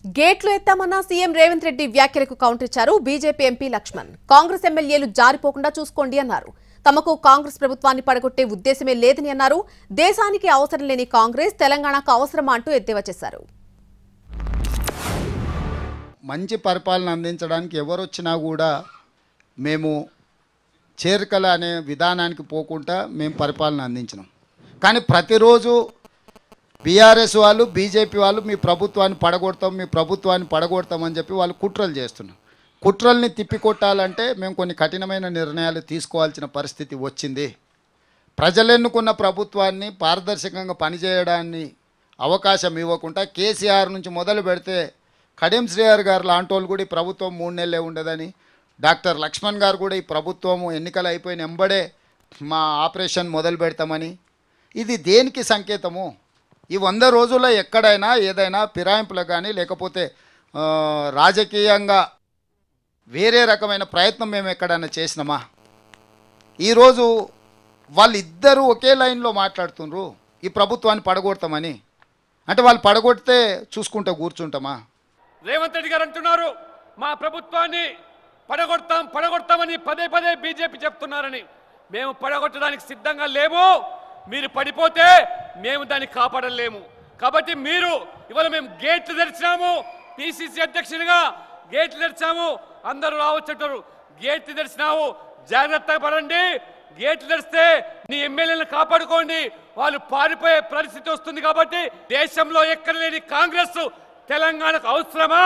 గేట్లు ఎత్తామన్న సీఎం రేవంత్ రెడ్డి వ్యాఖ్యలకు కౌంటర్ ఇచ్చారు బీజేపీ ఎంపీ లక్ష్మణ్. కాంగ్రెస్ ఎమ్మెల్యేలు జారిపోకుండా చూసుకోండి అన్నారు. తమకు కాంగ్రెస్ ప్రభుత్వాన్ని పడగొట్టే ఉద్దేశమే లేదని అన్నారు. దేశానికి అవసరం లేని కాంగ్రెస్ తెలంగాణకు అవసరమా అంటూ ఎద్దేవా చేశారు. మంచి పరిపాలన అందించడానికి ఎవరొచ్చినా కూడా మేము చేరికల అనే విధానానికి పోకుండా మేము పరిపాలన అందించినాం. కానీ ప్రతిరోజు బీఆర్ఎస్ వాళ్ళు బీజేపీ వాళ్ళు మీ ప్రభుత్వాన్ని పడగొడతామని చెప్పి వాళ్ళు కుట్రలు చేస్తున్నారు. కుట్రల్ని తిప్పికొట్టాలంటే మేము కొన్ని కఠినమైన నిర్ణయాలు తీసుకోవాల్సిన పరిస్థితి వచ్చింది. ప్రజలు ఎన్నుకున్న ప్రభుత్వాన్ని పారదర్శకంగా పనిచేయడాన్ని అవకాశం ఇవ్వకుండా కేసీఆర్ నుంచి మొదలు పెడితే కడియం శ్రీహరి గారు లాంటి వాళ్ళు కూడా ఈ ప్రభుత్వం 3 నెలలే ఉండదని, డాక్టర్ లక్ష్మణ్ గారు కూడా ఈ ప్రభుత్వము ఎన్నికలు అయిపోయిన ఎంబడే మా ఆపరేషన్ మొదలు పెడతామని, ఇది దేనికి సంకేతము? ఈ 100 రోజుల్లో ఎక్కడైనా ఏదైనా ఫిరాయింపులకు కానీ లేకపోతే రాజకీయంగా వేరే రకమైన ప్రయత్నం మేము ఎక్కడైనా చేసినామా? ఈరోజు వాళ్ళిద్దరూ ఒకే లైన్లో మాట్లాడుతున్నారు ఈ ప్రభుత్వాన్ని పడగొడతామని. అంటే వాళ్ళు పడగొడితే చూసుకుంటూ కూర్చుంటామా? రేవంత్ రెడ్డి గారు అంటున్నారు మా ప్రభుత్వాన్ని పడగొడతామని పదే పదే బీజేపీ చెప్తున్నారని. మేము పడగొట్టడానికి సిద్ధంగా లేము. మీరు పడిపోతే మేము దాన్ని కాపాడలేము. కాబట్టి మీరు ఇవాళ మేము గేట్లు తెరిచాము, పిసిసి అధ్యక్షునిగా గేట్లు తెరిచాము, అందరూ రావచ్చుంటారు. గేట్లు తెరిచినావు, జాగ్రత్తగా పడండి. గేట్లు తెరిస్తే నీ ఎమ్మెల్యేలను కాపాడుకోండి, వాళ్ళు పారిపోయే పరిస్థితి వస్తుంది. కాబట్టి దేశంలో ఎక్కడ లేని కాంగ్రెస్ తెలంగాణకు అవసరమా?